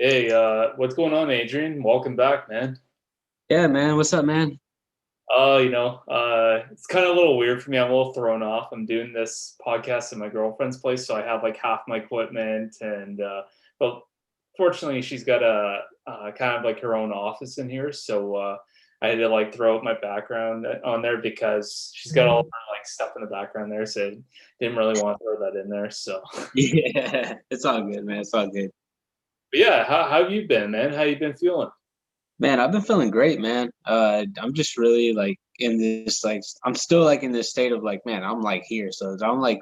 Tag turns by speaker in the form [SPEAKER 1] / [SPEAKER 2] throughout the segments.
[SPEAKER 1] Hey, what's going on, Adrian? Welcome back, man.
[SPEAKER 2] Yeah, man. What's up, man?
[SPEAKER 1] It's kind of a little weird for me. I'm a little thrown off. I'm doing this podcast at my girlfriend's place, so I have like half my equipment, and but fortunately, she's got a kind of like her own office in here, so I had to like throw up my background on there because she's got all her like stuff in the background there, so didn't really want to throw that in there. So,
[SPEAKER 2] Yeah, it's all good, man. It's all good.
[SPEAKER 1] but yeah, how have you been, man? How you been feeling?
[SPEAKER 2] Man, I've been feeling great, man. I'm just really like in this I'm still like in this state of like, man, I'm like here. So I'm like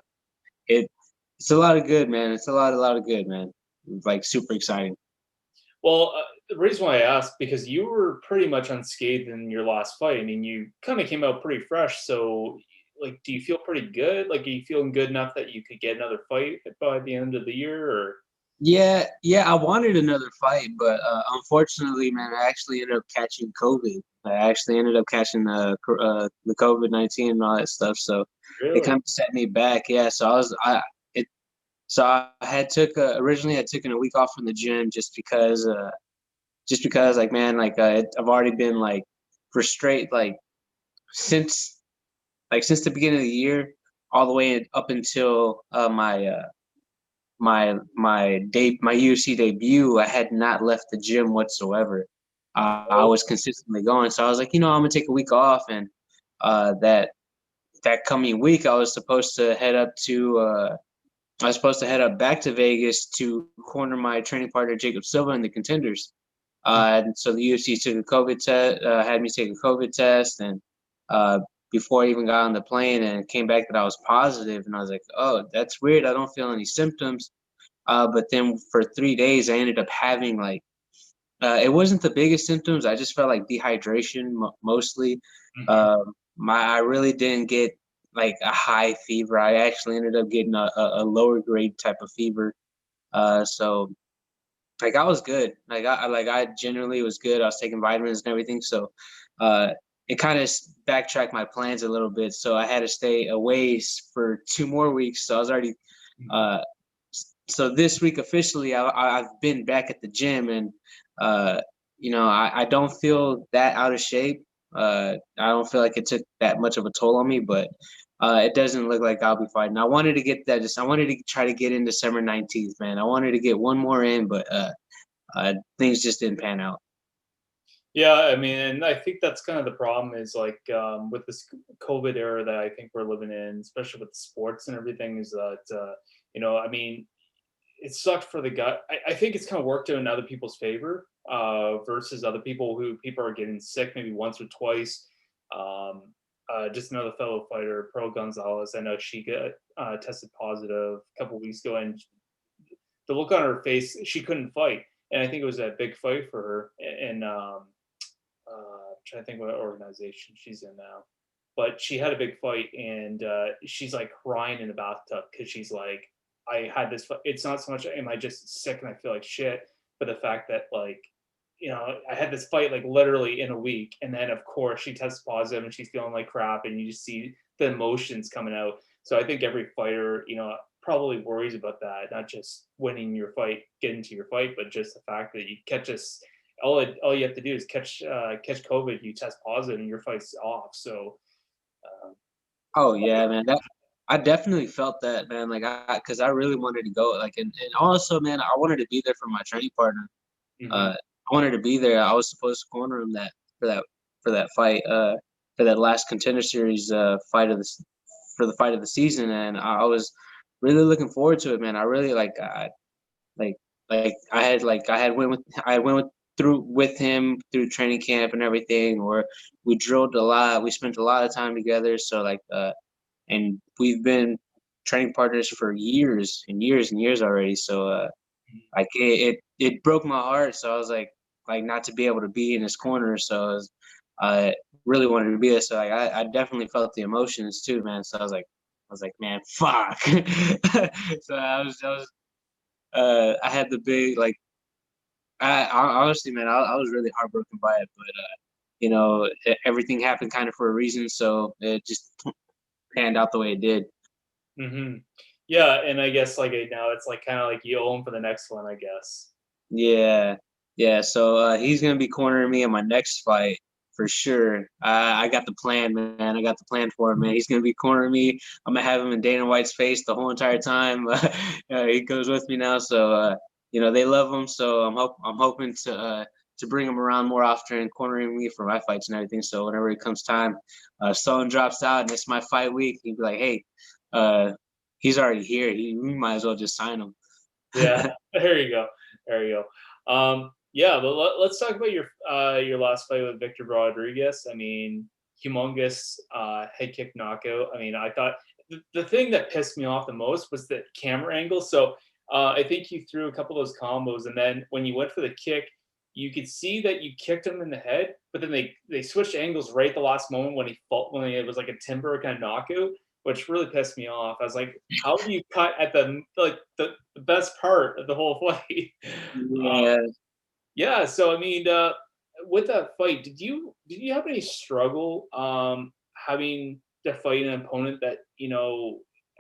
[SPEAKER 2] it it's a lot of good, man. It's a lot of good, man. Like super exciting.
[SPEAKER 1] Well, the reason why I asked because you were pretty much unscathed in your last fight. I mean, you kind of came out pretty fresh. So, like, do you feel pretty good? Like, are you feeling good enough that you could get another fight by the end of the year? Or
[SPEAKER 2] Yeah, I wanted another fight, but unfortunately, man, I actually ended up catching COVID. I actually ended up catching the COVID-19 and all that stuff. So it
[SPEAKER 1] really?
[SPEAKER 2] kind of set me back. Yeah, so I was I it So I had took originally had taken a week off from the gym just because like man I've already been like for straight since since the beginning of the year all the way up until my UFC debut. I had not left the gym whatsoever. I
[SPEAKER 1] Oh,
[SPEAKER 2] was consistently going, so I was like, I'm gonna take a week off, and that coming week I was supposed to head up back to Vegas to corner my training partner Jacob Silva in the contenders. And so the UFC took a COVID test, had me take a COVID test, and uh, before I even got on the plane and came back that I was positive, and I was like, oh, that's weird. I don't feel any symptoms. But then for 3 days, I ended up having it wasn't the biggest symptoms. I just felt like dehydration mostly.
[SPEAKER 1] mhm.
[SPEAKER 2] I really didn't get like a high fever. I actually ended up getting a lower grade type of fever. So like I was good. I generally was good. I was taking vitamins and everything. So uh, it kind of backtracked my plans a little bit. So I had to stay away for 2 more weeks. So I was already uh, so this week officially I've been back at the gym, and uh, I don't feel that out of shape. I don't feel like it took that much of a toll on me, but it doesn't look like I'll be fighting. I wanted to try to get in December 19th, man. I wanted to get one more in, but things just didn't pan out.
[SPEAKER 1] Yeah, I mean, and I think that's kind of the problem is like with this COVID era that I think we're living in, especially with sports and everything, is that I mean, it sucked for the guy. I think it's kind of worked out in other people's favor versus other people who people are getting sick maybe once or twice. Um, just another fellow fighter, Pro Gonzalez. I know she got tested positive a couple weeks ago, and the look on her face, she couldn't fight. And I think it was a big fight for her. And I'm trying to think what organization she's in now. But she had a big fight, and she's like crying in the bathtub because she's like, I had this. It's not so much am I just sick and I feel like shit, but the fact that like, I had this fight like literally in a week, and then of course she tests positive and she's feeling like crap, and you just see the emotions coming out. So I think every fighter, probably worries about that, not just winning your fight, getting to your fight, but just the fact that you catch us all you have to do is catch COVID, you test positive, and your fight's off. So um,
[SPEAKER 2] Oh yeah, man. That I definitely felt that, man. Because I really wanted to go. And also, man, I wanted to be there for my training partner.
[SPEAKER 1] mhm.
[SPEAKER 2] I wanted to be there. I was supposed to corner him for that for that fight, for that last contender series for the fight of the season, and I was really looking forward to it, man. I really like I went through with him through training camp and everything, where we drilled a lot. We spent a lot of time together. So and we've been training partners for years and years and years already. So like it broke my heart. So I was like not to be able to be in his corner. So I really wanted to be there. So I definitely felt the emotions too, man. So I was like, man, fuck. So I had the big I honestly, man, I was really heartbroken by it, but everything happened kind of for a reason, so it just panned out the way it did.
[SPEAKER 1] Yeah, and I guess like now it's like kind of like you owe him for the next one, I guess.
[SPEAKER 2] Yeah, yeah. So he's gonna be cornering me in my next fight for sure. I got the plan, man. I got the plan for him, man. He's gonna be cornering me. I'm gonna have him in Dana White's face the whole entire time. He goes with me now, so they love him. So I'm hoping to bring him around more often and cornering me for my fights and everything. So whenever it comes time, someone drops out and it's my fight week, he'd be like, hey, uh, he's already here. We might as well just sign him.
[SPEAKER 1] Yeah, there you go. There you go. Yeah, but let's talk about your last fight with Victor Rodriguez. I mean, humongous head kick knockout. I mean, I thought the thing that pissed me off the most was the camera angle. So I think you threw a couple of those combos, and then when you went for the kick, you could see that you kicked him in the head, but then they switched angles right at the last moment when it was like a timber kind of knockout, which really pissed me off. I was like, how do you cut at the best part of the whole fight?
[SPEAKER 2] Yeah.
[SPEAKER 1] Yeah, so I mean, with that fight, did you have any struggle having to fight an opponent that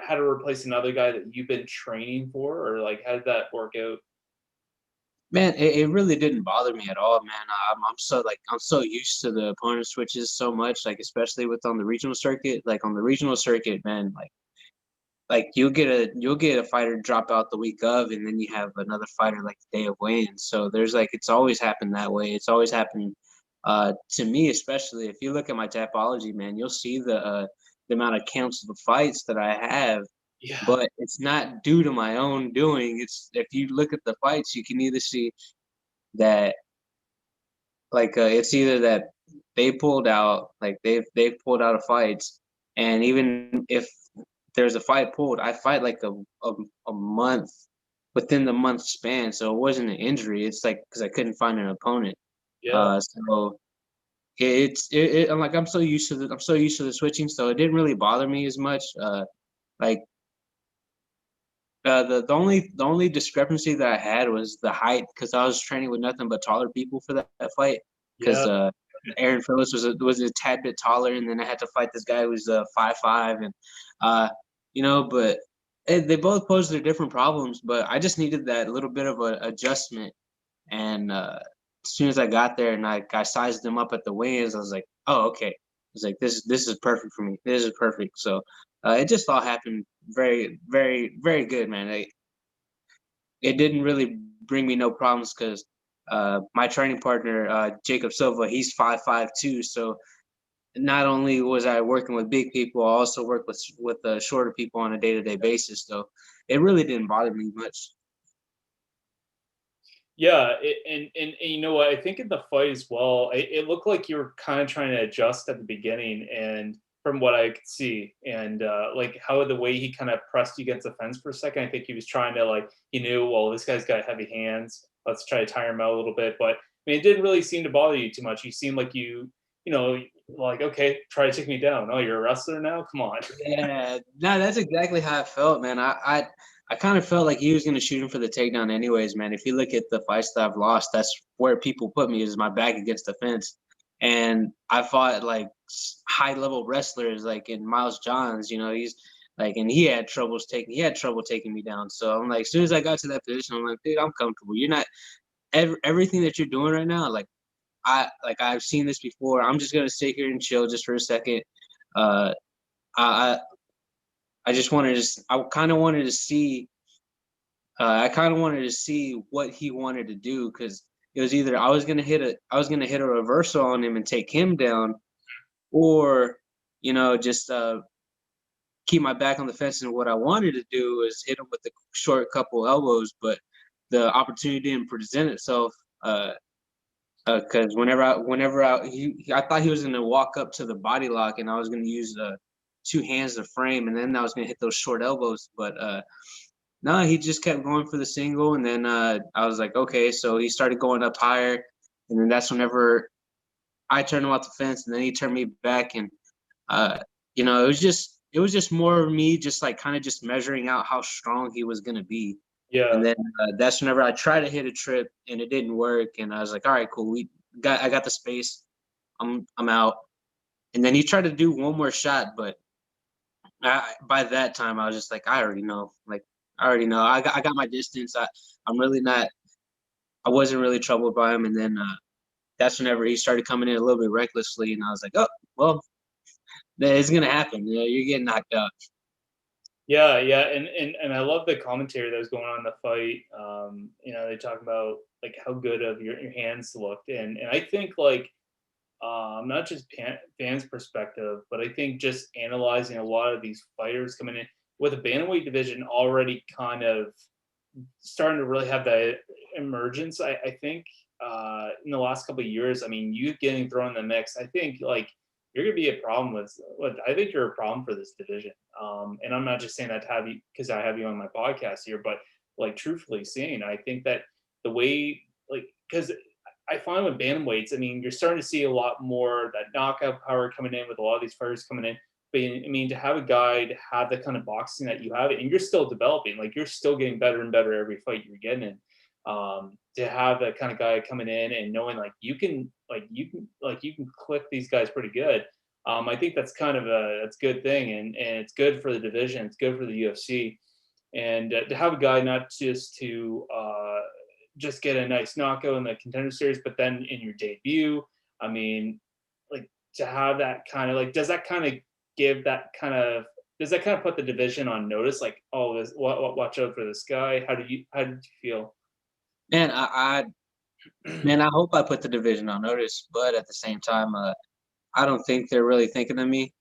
[SPEAKER 1] had to replace another guy that you've been training for, or like how did that work out?
[SPEAKER 2] Man, it really didn't bother me at all, man. I'm so used to the opponent switches so much, like especially with on the regional circuit. Like on the regional circuit, man, like you'll get a fighter drop out the week of, and then you have another fighter like the day of weigh-in. So there's like it's always happened that way. It's always happened to me, especially if you look at my tapology, man, you'll see the amount of counts of the fights that I have,
[SPEAKER 1] Yeah,
[SPEAKER 2] but it's not due to my own doing. It's if you look at the fights, you can either see that it's either that they pulled out, like they've pulled out of fights, and even if there's a fight pulled, I fight like a, a month within the month span, so it wasn't an injury. It's like because I couldn't find an opponent.
[SPEAKER 1] yeah,
[SPEAKER 2] So I'm so used to the switching, so it didn't really bother me as much. Like the only discrepancy that I had was the height because I was training with nothing but taller people for that fight.
[SPEAKER 1] yeah,
[SPEAKER 2] Because Aaron Phillips was a tad bit taller, and then I had to fight this guy who's 5'5", and uh, but they both posed their different problems. But I just needed that little bit of a adjustment, and as soon as I got there and I sized them up at the weigh-ins, I was like, oh okay. I was like, this is perfect for me. This is perfect. So it just all happened very, very, very good, man. It didn't really bring me no problems because my training partner, Jacob Silva, he's 5'5" too. So not only was I working with big people, I also work with shorter people on a day-to-day basis. So it really didn't bother me much.
[SPEAKER 1] yeah. And you know what? I think in the fight as well, it looked like you were kind of trying to adjust at the beginning, and from what I could see, and like how the way he kind of pressed you against the fence for a second, I think he was trying to like he knew, well, this guy's got heavy hands. Let's try to tire him out a little bit. But I mean, it didn't really seem to bother you too much. You seemed like you know, like okay, try to take me down. Oh, you're a wrestler now? Come on.
[SPEAKER 2] Yeah, no, that's exactly how I felt, man. I kind of felt like he was gonna shoot him for the takedown, anyways, man. If you look at the fights that I've lost, that's where people put me is my back against the fence, and I fought like high level wrestlers, like in Miles Johns. He's like, and he had trouble taking me down. So I'm like, as soon as I got to that position, I'm like, dude, I'm comfortable. You're not everything that you're doing right now. I've seen this before. I'm just gonna sit here and chill just for a second. Uh, I I just wanted to. I kind of wanted to see. I kind of wanted to see what he wanted to do because it was either I was gonna hit a reversal on him and take him down, or just keep my back on the fence. And what I wanted to do was hit him with a short couple elbows, but the opportunity didn't present itself. Because I thought he was gonna walk up to the body lock, and I was gonna use two hands to frame, and then I was gonna hit those short elbows. But no, he just kept going for the single, and then I was like, okay. So he started going up higher, and then that's whenever I turned him off the fence, and then he turned me back, and uh, it was just more of me just like kind of just measuring out how strong he was gonna be. And
[SPEAKER 1] Yeah,
[SPEAKER 2] then that's whenever I tried to hit a trip and it didn't work, and I was like, all right, cool, I got the space, I'm out. And then he tried to do one more shot, but by that time I was just like, I already know, I got my distance. I'm really not I wasn't really troubled by him. And then that's whenever he started coming in a little bit recklessly, and I was like, oh, well, it's gonna happen. You know, you're getting knocked out.
[SPEAKER 1] Yeah, yeah, and I love the commentary that was going on in the fight. You know, they talk about like how good of your hands looked, and I think like not just fans' perspective, but I think just analyzing a lot of these fighters coming in with a bantamweight division already kind of starting to really have that emergence. I think in the last couple of years, I mean, you getting thrown in the mix, I think like you're gonna be a problem with. I think you're a problem for this division. And I'm not just saying that to have you because I have you on my podcast here, but like truthfully saying, I think that the way like because I find with bantamweights, I mean, you're starting to see a lot more that knockout power coming in with a lot of these fighters coming in. But I mean, to have a guy to have the kind of boxing that you have, and you're still developing, like you're still getting better and better every fight you're getting in. To have that kind of guy coming in and knowing like you can click these guys pretty good. I think that's kind of that's a good thing, and it's good for the division. It's good for the UFC, and to have a guy not just get a nice knockout in the contender series, but then in your debut, I mean, like to have that kind of like, does that kind of give that kind of does that kind of put the division on notice? Like, oh, watch out for this guy. How did you feel?
[SPEAKER 2] Man, man, I hope I put the division on notice, but at the same time, I don't think they're really thinking of me.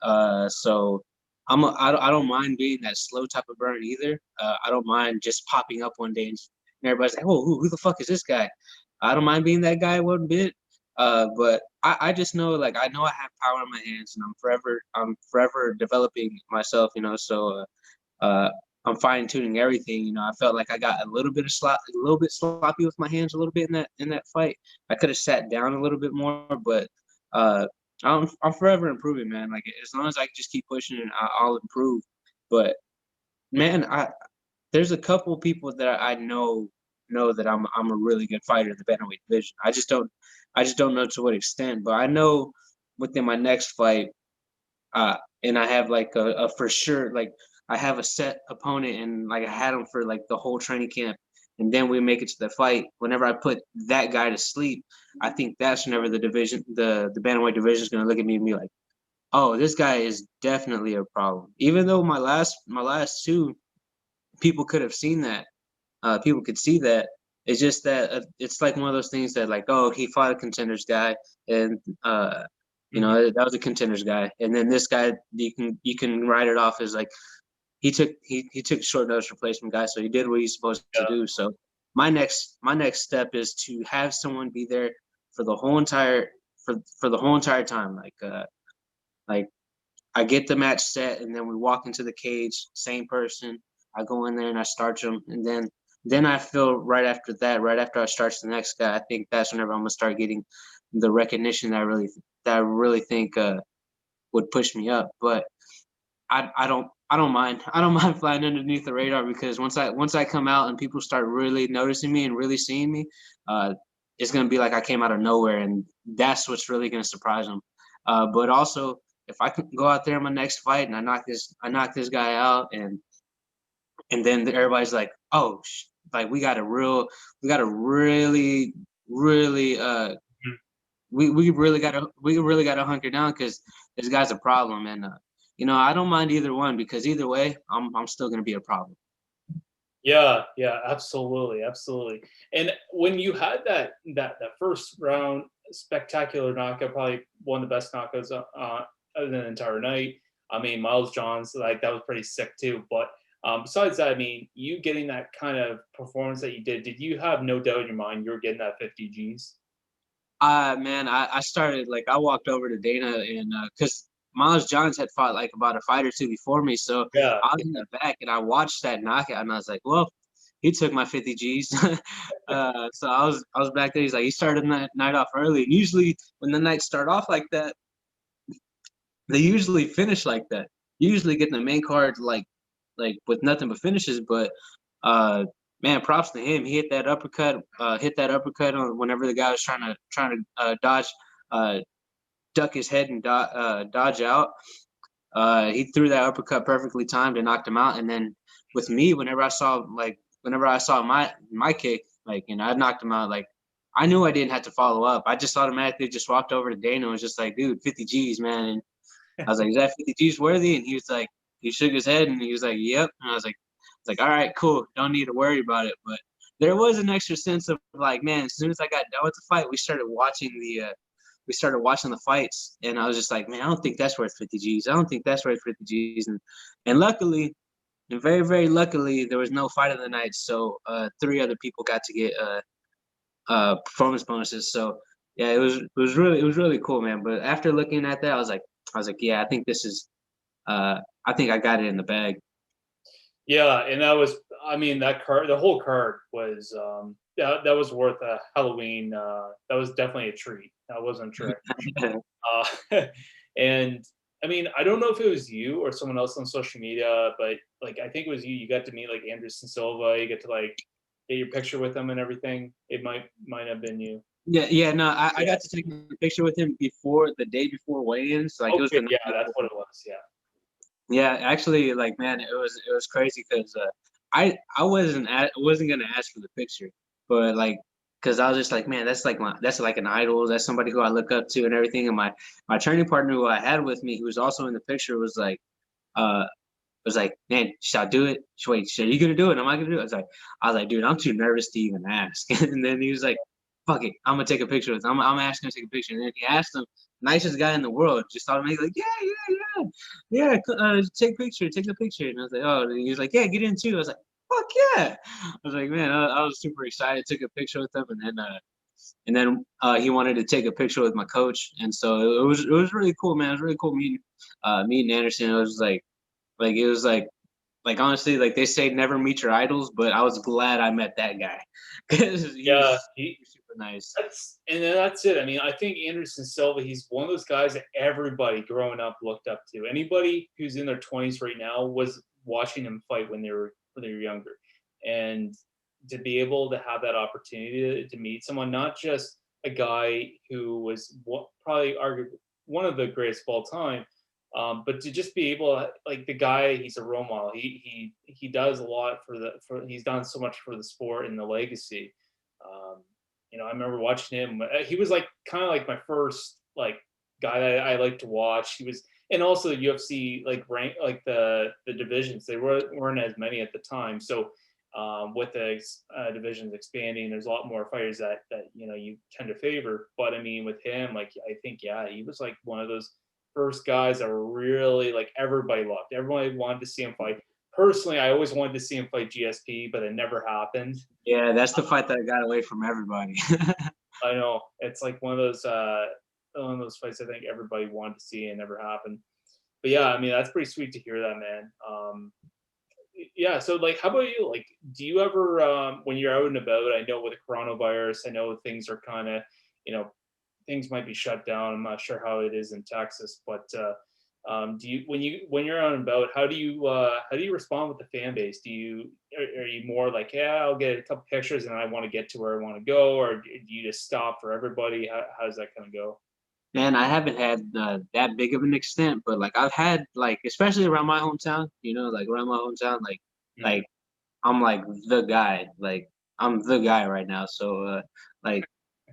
[SPEAKER 2] So I don't mind being that slow type of burn either. I don't mind just popping up one day and everybody's like, "Oh, who the fuck is this guy?" I don't mind being that guy one bit. But I just know, like, I know I have power in my hands, and I'm forever developing myself. You know, so uh, I'm fine tuning everything. You know, I felt like I got a little bit a little bit sloppy with my hands a little bit in that fight. I could have sat down a little bit more, but uh, I'm forever improving, man. Like as long as I just keep pushing, I'll improve. But man, I there's a couple people that I know that I'm a really good fighter in the bantamweight division. I just don't know to what extent, but I know within my next fight, and I have like a for sure like I have a set opponent, and like I had him for like the whole training camp, and then we make it to the fight. Whenever I put that guy to sleep, I think that's whenever the bantamweight division is gonna look at me and be like, oh, this guy is definitely a problem. Even though my last two people could have seen that, people could see that. It's just that it's like one of those things that like, oh, he fought a contenders guy, and you
[SPEAKER 1] Mhm.
[SPEAKER 2] know that was a contenders guy, and then this guy you can write it off as like he took short notice replacement guy, so he did what he's supposed to
[SPEAKER 1] Yeah.
[SPEAKER 2] do. So my next step is to have someone be there for the whole entire for the whole entire time. Like I get the match set, and then we walk into the cage, same person. I go in there and I start them, and then I feel right after that, right after I start the next guy, I think that's whenever I'm gonna start getting the recognition that I really think would push me up. But I don't mind. I don't mind flying underneath the radar because once I come out and people start really noticing me and really seeing me, uh, it's gonna be like I came out of nowhere, and that's what's really gonna surprise them. But also, if I can go out there in my next fight and I knock this guy out, and then everybody's like, oh, like we got a really
[SPEAKER 1] Mhm.
[SPEAKER 2] we really gotta hunker down because this guy's a problem, and you know I don't mind either one because either way I'm still gonna be a problem.
[SPEAKER 1] Yeah, yeah, absolutely, absolutely. And when you had that first round spectacular knockout, probably one of the best knockouts of the entire night. I mean, Miles Johns, like that was pretty sick too. But besides that, I mean, you getting that kind of performance that you did you have no doubt in your mind you were getting that 50 G's?
[SPEAKER 2] Man, I started like I walked over to Dana and because Miles Johns had fought like about a fight or two before me, so
[SPEAKER 1] Yeah,
[SPEAKER 2] I was in the back and I watched that knockout and I was like, well, he took my 50 G's. So I was back there. He's like, he started the night off early. And usually when the nights start off like that, they usually finish like that. Usually get the main card like with nothing but finishes, but uh man, props to him. He hit that uppercut on whenever the guy was trying to dodge duck his head and dodge out. He threw that uppercut perfectly timed and knocked him out. And then with me, whenever I saw my kick, like you know, I knocked him out like I knew I didn't have to follow up. I just automatically just walked over to Dana and was just like, dude, 50 G's, man. And I was like, is that 50 G's worthy? And he was like, he shook his head and he was like, yep. And I was like, all right, cool. Don't need to worry about it. But there was an extra sense of like, man, as soon as I got done with the fight, we started watching the fights, and I was just like, man, I don't think that's worth 50 G's. I don't think that's worth 50 G's. And luckily, and very, very luckily, there was no fight of the night. So 3 other people got to get performance bonuses. So yeah, it was really cool, man. But after looking at that, I was like, yeah, I think this is I think I got it in the bag.
[SPEAKER 1] Yeah, and that was, I mean, that card, the whole card was, that was worth a Halloween. That was definitely a treat. That wasn't a trick for sure. And I mean, I don't know if it was you or someone else on social media, but like I think it was you. You got to meet like Anderson Silva. You get to like get your picture with him and everything. It might have been you.
[SPEAKER 2] Yeah, yeah, no, I
[SPEAKER 1] Yeah.
[SPEAKER 2] got to take a picture with him before the day before weigh-ins. Like it was
[SPEAKER 1] Okay.
[SPEAKER 2] the night
[SPEAKER 1] Yeah, that's
[SPEAKER 2] before.
[SPEAKER 1] what it was. Yeah.
[SPEAKER 2] Yeah, actually, like man, it was crazy because I wasn't gonna ask for the picture, but like because I was just like, man, that's like an idol, that's somebody who I look up to and everything. And my training partner who I had with me, who was also in the picture, uh was like, man, should I do it? Wait, are you gonna do it? Am I gonna do it? I was like, dude, I'm too nervous to even ask. And then he was like, fuck it, I'm gonna take a picture with him. I'm asking him to take a picture. And then he asked him, nicest guy in the world, just automatically like, take a picture, take the picture. And I was like, oh, and he was like, yeah, get in too. I was like, fuck yeah. I was like, man, I was super excited. Took a picture with him, and then he wanted to take a picture with my coach, and so it was really cool, man. It was really cool meeting Anderson. It was like it was like honestly, like they say, never meet your idols, but I was glad I met that guy because he
[SPEAKER 1] Yeah.
[SPEAKER 2] was super nice.
[SPEAKER 1] That's it. I mean, I think Anderson Silva, he's one of those guys that everybody growing up looked up to. Anybody who's in their 20s right now was watching him fight when they were younger. And to be able to have that opportunity to meet someone, not just a guy who was probably arguably one of the greatest of all time, but to just be able to, like the guy, he's a role model. He does a lot for he's done so much for the sport and the legacy. Um, you know, I remember watching him. He was like kind of like my first like guy that I like to watch. He was, and also the UFC like rank like the divisions. They weren't as many at the time. So with the divisions expanding, there's a lot more fighters that you know you tend to favor. But I mean, with him, like I think yeah, he was like one of those first guys that were really like everybody loved. Everybody wanted to see him fight. Personally, I always wanted to see him fight GSP, but it never happened.
[SPEAKER 2] Yeah, that's the fight that got away from everybody.
[SPEAKER 1] I know it's like one of those fights I think everybody wanted to see and never happened. But yeah, I mean that's pretty sweet to hear that, man. Yeah, so like, how about you? Like, do you ever when you're out and about? I know with the coronavirus, I know things are kind of, you know, things might be shut down. I'm not sure how it is in Texas, but do you when you're out and about, how do you respond with the fan base? Are you more like, yeah, I'll get a couple pictures and I want to get to where I want to go, or do you just stop for everybody? How does that kind of go?
[SPEAKER 2] Man, I haven't had that big of an extent, but like I've had like, especially around my hometown, like around my hometown,
[SPEAKER 1] Mhm.
[SPEAKER 2] like I'm like the guy, like I'm the guy right now. So like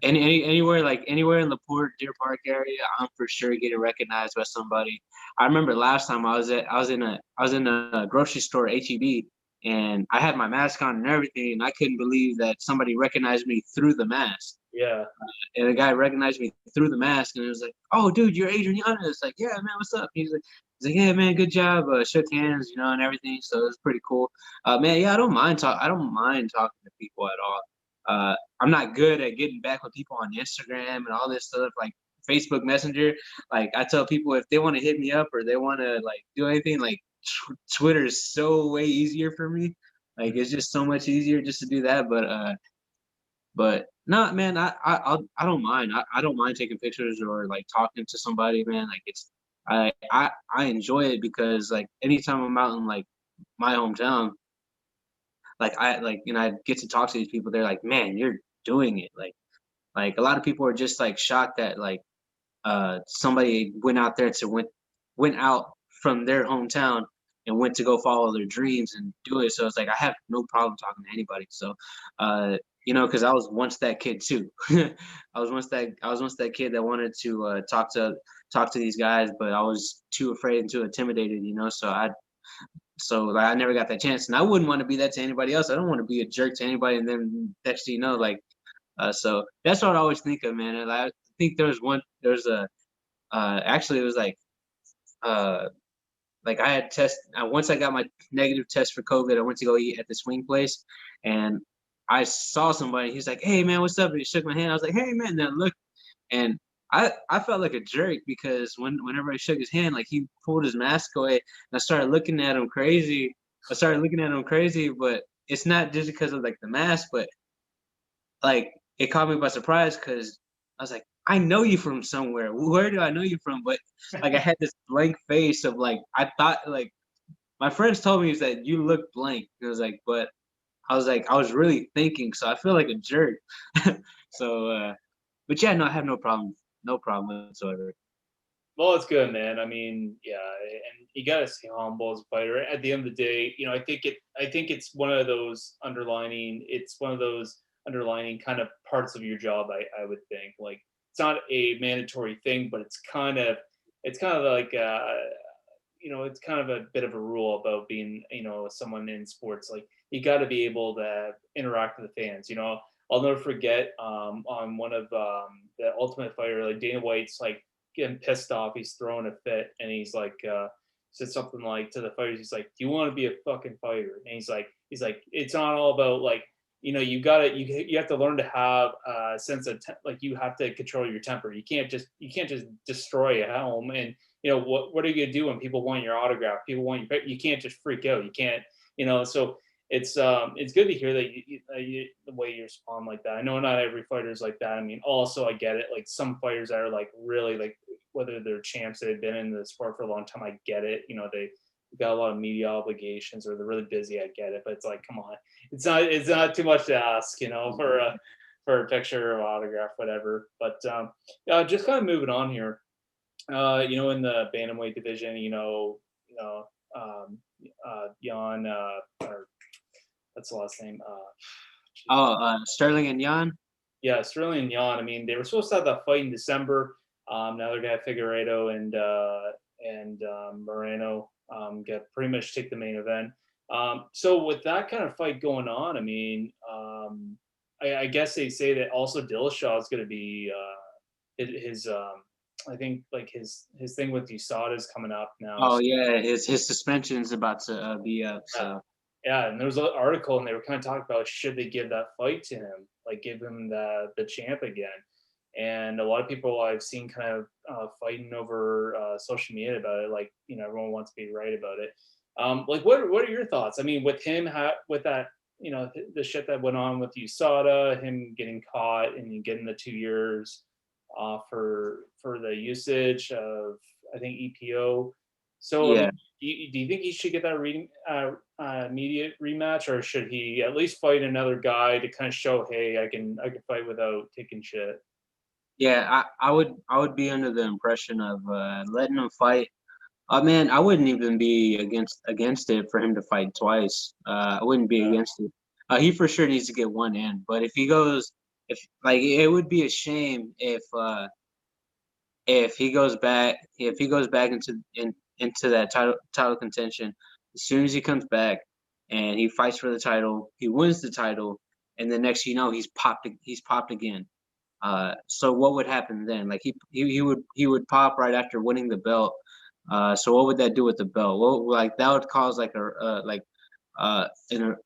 [SPEAKER 2] anywhere, like anywhere in the Port Deer Park area, I'm for sure getting recognized by somebody. I remember last time I was in a grocery store, HEB, and I had my mask on and everything, and I couldn't believe that somebody recognized me through the mask.
[SPEAKER 1] Yeah,
[SPEAKER 2] And the guy recognized me through the mask, and it was like, "Oh, dude, you're Adrian Yanez." Like, "Yeah, man, what's up?" He's like, "Yeah, man, good job." Shook hands, and everything. So it was pretty cool. Man, yeah, I don't mind talking to people at all. I'm not good at getting back with people on Instagram and all this stuff, like Facebook Messenger. Like, I tell people if they want to hit me up or they want to like do anything, like Twitter is so way easier for me. Like, it's just so much easier just to do that. But no, man, I don't mind. I don't mind taking pictures or like talking to somebody, man. Like I enjoy it because like anytime I'm out in like my hometown, like I get to talk to these people. They're like, man, you're doing it. Like a lot of people are just like shocked that like somebody went out there to went out from their hometown and went to go follow their dreams and do it. So it's like I have no problem talking to anybody. So, because I was once that kid too. I was once that kid that wanted to talk to these guys, but I was too afraid and too intimidated. So I never got that chance, and I wouldn't want to be that to anybody else. I don't want to be a jerk to anybody, and then next thing you know, so that's what I always think of, man. And I think there's a actually it was uh like I had once I got my negative test for COVID, I went to go eat at the swing place, and I saw somebody. He's like, "Hey man, what's up?" And he shook my hand. I was like, "Hey man," and then I looked, and I felt like a jerk because whenever I shook his hand, like he pulled his mask away, and I started looking at him crazy. But it's not just because of like the mask, but like it caught me by surprise because I was like, I know you from somewhere. Where do I know you from? But like I had this blank face of like I thought like my friends told me is that you look blank. It was like, I was really thinking, so I feel like a jerk. so but yeah, no, I have no problem whatsoever.
[SPEAKER 1] Well, it's good, man. I mean, yeah, and you gotta stay humble as a fighter. At the end of the day, I think it's one of those underlining kind of parts of your job. I would think like it's not a mandatory thing, but it's kind of like it's kind of a bit of a rule about being someone in sports. Like you got to be able to interact with the fans. I'll never forget on one of the Ultimate Fighter, like Dana White's like getting pissed off. He's throwing a fit, and he's like said something like to the fighters. He's like, "Do you want to be a fucking fighter?" And he's like, it's not all about like you have to learn to have a sense of like you have to control your temper. You can't just destroy a home. And what are you gonna do when people want your autograph? People want you can't just freak out. You can't so it's good to hear that the way you respond like that. I know not every fighter is like that. I mean, also I get it. Like some fighters that are like really like whether they're champs that have been in the sport for a long time, I get it. They got a lot of media obligations or they're really busy. I get it, but it's like, come on, it's not too much to ask, for a picture or autograph, whatever. But just kind of moving on here. In the bantamweight division, Jan, or that's the last name. Jesus.
[SPEAKER 2] Oh, Sterling and Yan.
[SPEAKER 1] Yeah, Sterling and Jan. I mean, they were supposed to have that fight in December. Now they're gonna have Figueredo and Moreno get pretty much take the main event. So with that kind of fight going on, I mean, I guess they say that also Dillashaw is going to be his. I think like his thing with USADA is coming up now.
[SPEAKER 2] Oh
[SPEAKER 1] So,
[SPEAKER 2] yeah, his suspension is about to be up.
[SPEAKER 1] yeah,
[SPEAKER 2] So
[SPEAKER 1] yeah, and there was an article, and they were kind of talking about should they give that fight to him, like give him the champ again. And a lot of people I've seen kind of fighting over social media about it, like everyone wants to be right about it. Like what are your thoughts? I mean, with him, with that, the shit that went on with USADA, him getting caught and getting the 2 years for the usage of I think EPO. So I mean,
[SPEAKER 2] yeah,
[SPEAKER 1] do you think he should get that immediate rematch, or should he at least fight another guy to kind of show, hey, I can fight without taking shit?
[SPEAKER 2] yeah, I would be under the impression of letting him fight. Man, I wouldn't even be against it for him to fight twice. I wouldn't be
[SPEAKER 1] Yeah.
[SPEAKER 2] against it. He for sure needs to get one in. But if like it would be a shame if he goes back into that title contention as soon as he comes back and he fights for the title, he wins the title, and the next you know he's popped again. So what would happen then? Like he would pop right after winning the belt. So what would that do with the belt? Well, like that would cause like an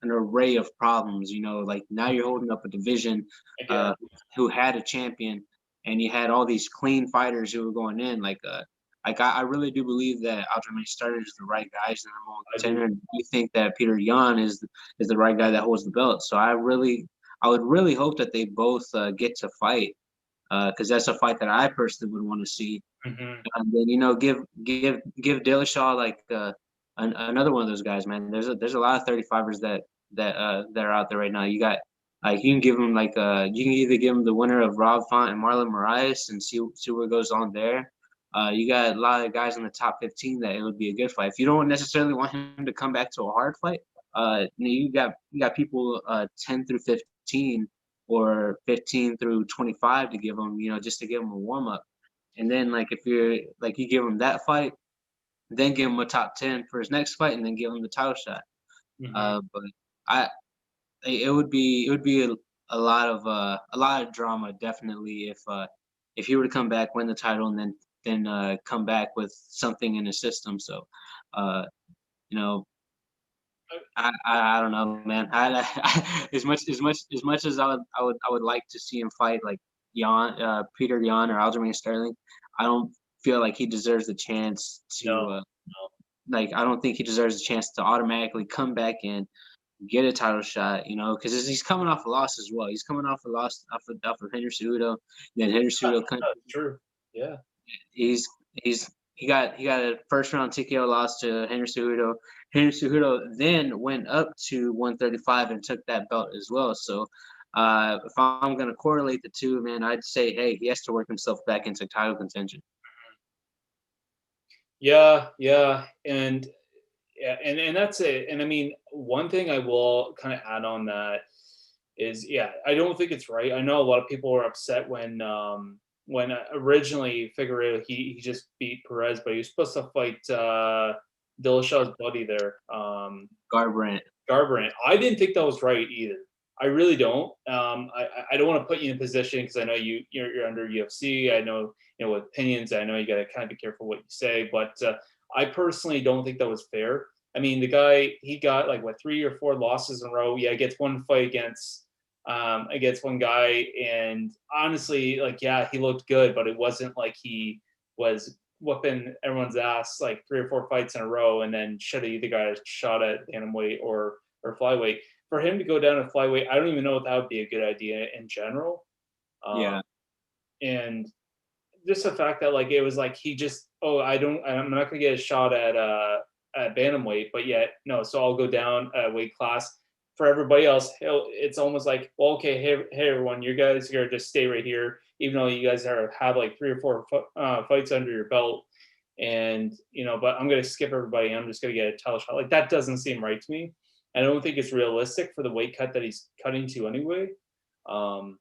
[SPEAKER 2] array of problems. Like now you're holding up a division
[SPEAKER 1] Yeah.
[SPEAKER 2] who had a champion, and you had all these clean fighters who were going in. I really do believe that Aljamain Sterling is the right guy. He's the number one
[SPEAKER 1] I do.
[SPEAKER 2] contender. And you think that Peter Yan is the right guy that holds the belt. So I would really hope that they both get to fight because that's a fight that I personally would want to see.
[SPEAKER 1] Hmm.
[SPEAKER 2] And then give Dillashaw like another one of those guys, man. There's a lot of 35ers that are out there right now. You got like you can give them you can either give them the winner of Rob Font and Marlon Moraes and see what goes on there, You got a lot of guys in the top 15 that it would be a good fight. If you don't necessarily want him to come back to a hard fight, you got people 10 through 15 or 15 through 25 to give him, just to give him a warm up. And then like if you're like you give him that fight, then give him a top 10 for his next fight, and then give him the title shot.
[SPEAKER 1] Hmm.
[SPEAKER 2] But I it would be a lot of drama definitely if he were to come back, win the title, and then come back with something in his system. So, uh, you know, I don't know, man. As much as I would like to see him fight like Peter Yan or Aljamain Sterling, I don't feel like he deserves the chance
[SPEAKER 1] No,
[SPEAKER 2] to
[SPEAKER 1] no.
[SPEAKER 2] like I don't think he deserves a chance to automatically come back in, get a title shot, because he's coming off a loss as well. He's coming off a loss off of Henry Cejudo. Then Henry Cejudo,
[SPEAKER 1] That's true. Yeah.
[SPEAKER 2] he's he got a first round TKO loss to Henry Cejudo. Henry Cejudo then went up to 135 and took that belt as well. So if I'm gonna correlate the two, man, I'd say, hey, he has to work himself back into title contention.
[SPEAKER 1] Yeah, yeah, and yeah, and that's it. And I mean, one thing I will kind of add on that is, yeah, I don't think it's right. I know a lot of people were upset when originally Figueroa he just beat Perez, but he was supposed to fight Dillashaw's buddy there,
[SPEAKER 2] Garbrandt.
[SPEAKER 1] Garbrandt. I didn't think that was right either. I really don't. I don't want to put you in a position because I know you're under UFC. I know with opinions. I know you got to kind of be careful what you say, but I personally don't think that was fair. I mean, the guy he got like what 3 or 4 losses in a row. Yeah, gets one fight against one guy, and honestly, like yeah, he looked good, but it wasn't like he was whooping everyone's ass like 3 or 4 fights in a row, and then should have either got a shot at bantamweight or flyweight. For him to go down to flyweight, I don't even know if that would be a good idea in general. Um,
[SPEAKER 2] Yeah,
[SPEAKER 1] and just the fact that like it was like he just I'm not gonna get a shot at bantamweight, but yet no, so I'll go down a weight class. For everybody else, it's almost like, well, okay, hey everyone, you guys are gonna just stay right here, even though you guys have like 3 or 4 fights under your belt, and but I'm gonna skip everybody. I'm just gonna get a title shot. Like that doesn't seem right to me. I don't think it's realistic for the weight cut that he's cutting to anyway. Um,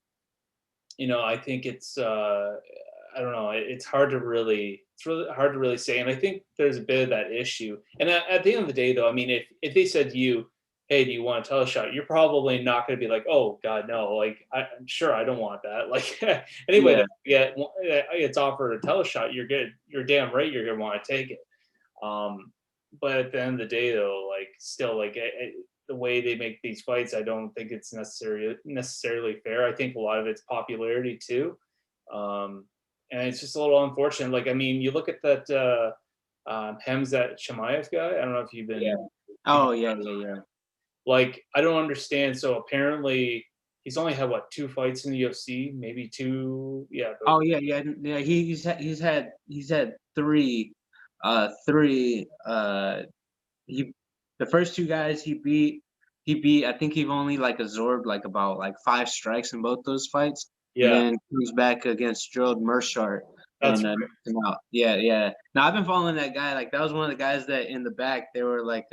[SPEAKER 1] I think I don't know. It's really hard to really say. And I think there's a bit of that issue. And at the end of the day, though, I mean, if they said to you, "Hey, do you want a teleshot?" You're probably not going to be like, "Oh God, no!" Like, I'm sure I don't want that. Like, anybody
[SPEAKER 2] yeah,
[SPEAKER 1] that gets offered a teleshot, you're good. You're damn right. You're going to want to take it. Um, but at the end of the day, though, like, still, like, the way they make these fights, I don't think it's necessarily fair. I think a lot of it's popularity too, um, and it's just a little unfortunate. Like, I mean, you look at that Hamzat Chimaev guy. I don't know if
[SPEAKER 2] yeah.
[SPEAKER 1] you've been
[SPEAKER 2] Oh yeah, yeah, yeah.
[SPEAKER 1] like, I don't understand. So apparently, he's only had what 2 fights in the UFC, maybe two. Yeah, but
[SPEAKER 2] Oh yeah, yeah, yeah. He's had three. He The first two guys he beat. I think he only like absorbed like about like 5 strikes in both those fights, and
[SPEAKER 1] yeah,
[SPEAKER 2] then comes back against Gerald Mearshart
[SPEAKER 1] that's
[SPEAKER 2] and knocked him out. Yeah, yeah. Now I've been following that guy. Like that was one of the guys that in the back they were like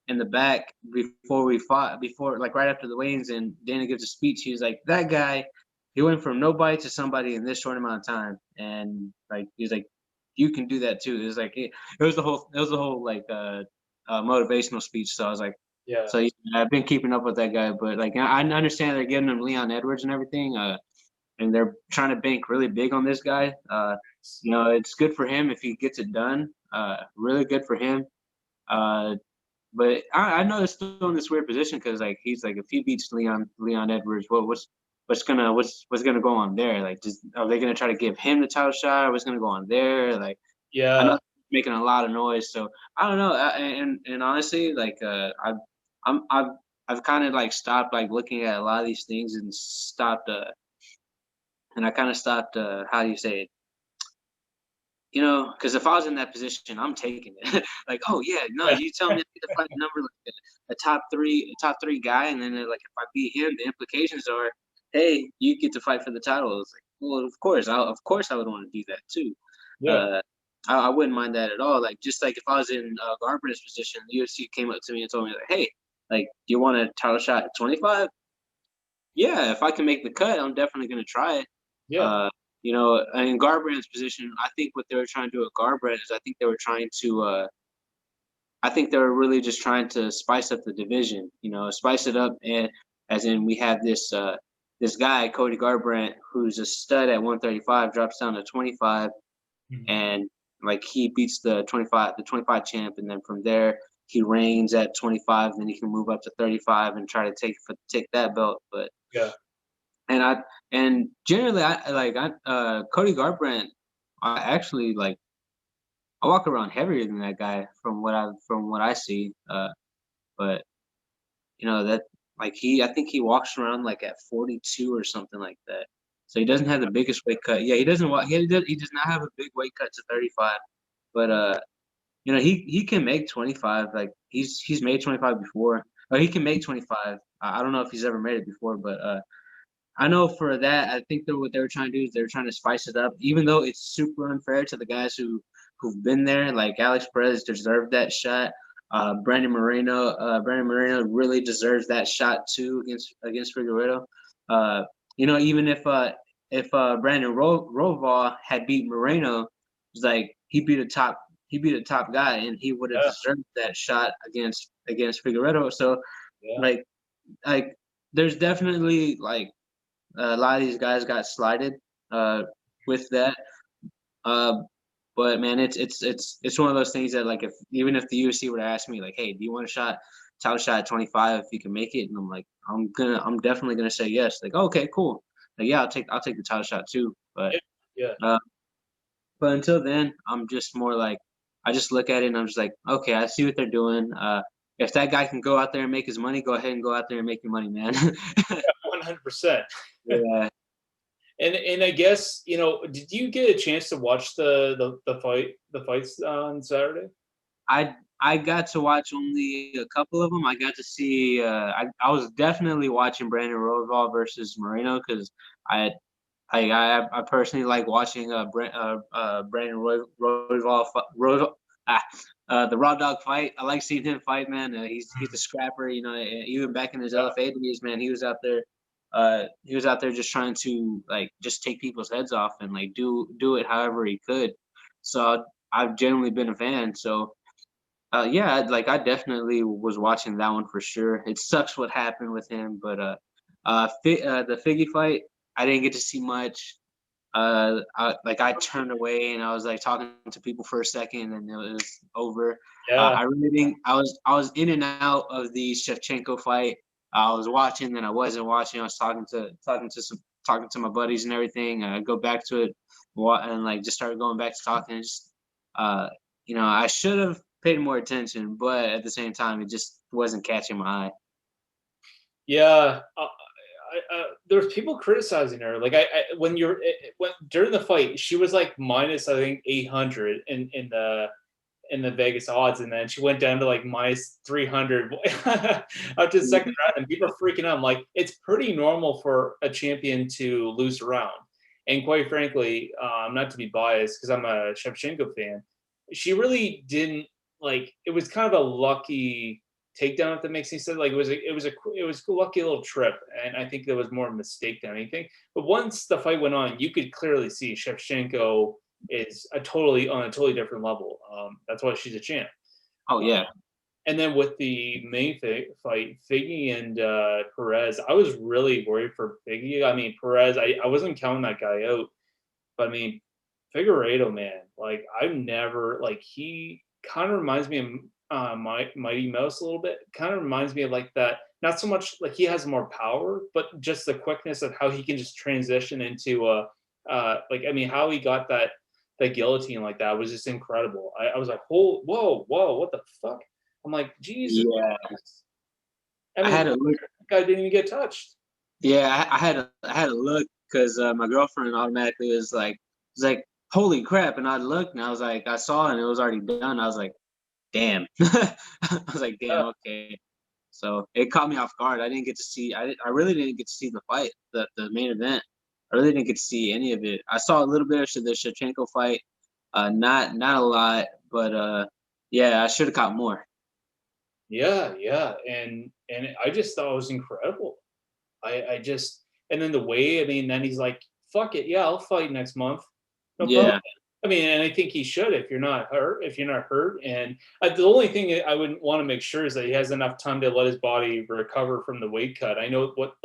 [SPEAKER 2] in the back before we fought before like right after the weigh-ins, and Dana gives a speech. He was like that guy. He went from nobody to somebody in this short amount of time, and like he's like you can do that too. It was like it was the whole like motivational speech. So I was like,
[SPEAKER 1] yeah.
[SPEAKER 2] so yeah, I've been keeping up with that guy, but like I understand they're giving him Leon Edwards and everything, and they're trying to bank really big on this guy. It's good for him if he gets it done. Really good for him. Uh, but I know they're still in this weird position because like he's like if he beats Leon Edwards, what's gonna go on there? Like, are they gonna try to give him the title shot? Or what's gonna go on there? Like, I know
[SPEAKER 1] Yeah,
[SPEAKER 2] it's making a lot of noise, so I don't know. And honestly, like I'm I've kind of like stopped like looking at a lot of these things and I kind of stopped. How do you say it? Because if I was in that position, I'm taking it. Like, oh yeah, no, you tell me I get to fight number like a top three guy, and then like if I beat him, the implications are, hey, you get to fight for the title. It's like, well, of course I would want to do that too.
[SPEAKER 1] Yeah.
[SPEAKER 2] I wouldn't mind that at all. Like, just like if I was in Garber's position, the UFC came up to me and told me like, "Hey, like, do you want a title shot at 25?" Yeah, if I can make the cut, I'm definitely gonna try it.
[SPEAKER 1] Yeah.
[SPEAKER 2] Uh, in Garbrandt's position, I think what they were trying to do at Garbrandt is I think they were trying to I think they were really just trying to spice up the division, spice it up, and as in we have this guy, Cody Garbrandt, who's a stud at 135, drops down to 25,
[SPEAKER 1] Mhm.
[SPEAKER 2] and like he beats the 25 champ, and then from there he reigns at 25, then he can move up to 35 and try to take that belt. But
[SPEAKER 1] Yeah.
[SPEAKER 2] and I and generally I Cody Garbrandt, I actually like I walk around heavier than that guy from what I see. But that like I think he walks around like at 42 or something like that. So he doesn't have the biggest weight cut. Yeah, he doesn't walk. He does not have a big weight cut to 35. But he can make 25. Like he's made 25 before. Or he can make 25. I don't know if he's ever made it before, but I know for that, I think that what they were trying to do is they were trying to spice it up, even though it's super unfair to the guys who've been there. Like Alex Perez deserved that shot. Brandon Moreno really deserves that shot too against Figueredo. Even if Brandon Roval had beat Moreno, it's like he beat a top guy, and he would have
[SPEAKER 1] Yeah.
[SPEAKER 2] deserved that shot against Figueredo. So
[SPEAKER 1] Yeah.
[SPEAKER 2] like like there's definitely like a lot of these guys got slighted uh, with that. Uh, but man, it's one of those things that like if even if the UFC were to ask me like, hey, do you want a title shot at 25 if you can make it? And I'm like, I'm definitely gonna say yes. Like, okay, cool. Like, yeah, I'll take the title shot too. But
[SPEAKER 1] Yeah. Yeah.
[SPEAKER 2] uh, but until then, I'm just more like I just look at it and I'm just like, okay, I see what they're doing. If that guy can go out there and make his money, go ahead and go out there and make your money, man.
[SPEAKER 1] 100%.
[SPEAKER 2] Yeah.
[SPEAKER 1] And I guess, did you get a chance to watch the fights on Saturday?
[SPEAKER 2] I got to watch only a couple of them. I got to see. I was definitely watching Brandon Royval versus Moreno because I I personally like watching Brandon Royval the Raw Dog fight. I like seeing him fight, man. He's a scrapper. Even back in his
[SPEAKER 1] Yeah.
[SPEAKER 2] LFA days, man, he was out there. He was out there just trying to like just take people's heads off and like do it however he could. So I've generally been a fan. So yeah, like I definitely was watching that one for sure. It sucks what happened with him, but the Figgy fight, I didn't get to see much. I turned away and I was like talking to people for a second, and it was over.
[SPEAKER 1] Yeah.
[SPEAKER 2] I really didn't. I was in and out of the Shevchenko fight. I was watching, then I wasn't watching. I was talking to my buddies and everything. I go back to it, and like just started going back to talking. Uh, I should have paid more attention, but at the same time, it just wasn't catching my eye.
[SPEAKER 1] Yeah. There's people criticizing her. Like when during the fight, she was like minus I think 800 in the Vegas odds, and then she went down to like minus 300 up to the second round, and people are freaking out. I'm like, it's pretty normal for a champion to lose a round. And quite frankly, not to be biased because I'm a Shevchenko fan, she really didn't like. It was kind of a lucky takedown, if that makes any sense. Like it was a lucky little trip, and I think there was more mistake than anything. But once the fight went on, you could clearly see Shevchenko is on a totally different level. That's why she's a champ.
[SPEAKER 2] Oh yeah,
[SPEAKER 1] And then with the main fight, Figgy and Perez, I was really worried for Figgy. I mean, Perez, I wasn't counting that guy out, but I mean, Figueredo, man, like I've never like he kind of reminds me of Mighty Mouse a little bit. Kind of reminds me of like that. Not so much like he has more power, but just the quickness of how he can just transition into a like I mean how he got that guillotine like that was just incredible. I was like, whoa, what the fuck? I'm like, Jesus
[SPEAKER 2] yeah.
[SPEAKER 1] Christ. I
[SPEAKER 2] I
[SPEAKER 1] mean,
[SPEAKER 2] had a look.
[SPEAKER 1] that guy didn't even get touched.
[SPEAKER 2] Yeah, I had a look because my girlfriend automatically was like, "Holy crap!" And I looked and I was like, I saw and it was already done. I was like, "Damn!" I was like,
[SPEAKER 1] Yeah,
[SPEAKER 2] "Damn, okay." So it caught me off guard. I didn't get to see. I really didn't get to see the fight, the main event. I really didn't get to see any of it. I saw a little bit of the Shevchenko fight. Not a lot, but yeah, I should have caught more.
[SPEAKER 1] Yeah, yeah, and I just thought it was incredible. I just and then the way, I mean, then he's like, "Fuck it, yeah, I'll fight next month, no problem."
[SPEAKER 2] Yeah,
[SPEAKER 1] I mean, and I think he should if you're not hurt. And the only thing I would want to make sure is that he has enough time to let his body recover from the weight cut. I know what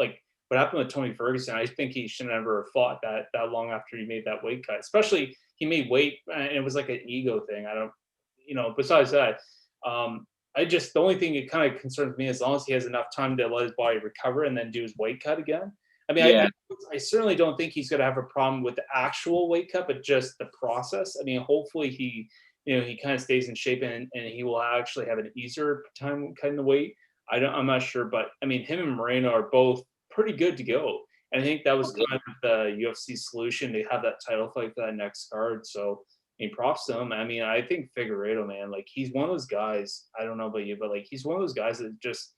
[SPEAKER 1] happened with Tony Ferguson. I think he should never have fought that long after he made that weight cut. Especially he made weight, and it was like an ego thing. I don't, Besides that, um, the only thing that kind of concerns me, as long as he has enough time to let his body recover and then do his weight cut again. I mean,
[SPEAKER 2] yeah.
[SPEAKER 1] I certainly don't think he's going to have a problem with the actual weight cut, but just the process. I mean, hopefully he kind of stays in shape, and he will actually have an easier time cutting the weight. I'm not sure, but I mean, him and Moreno are both pretty good to go. And I think that was kind of the UFC solution. They have that title fight for that next card. So, I mean, props to him. I mean, I think Figueiredo, man, like he's one of those guys. I don't know about you, but like he's one of those guys that just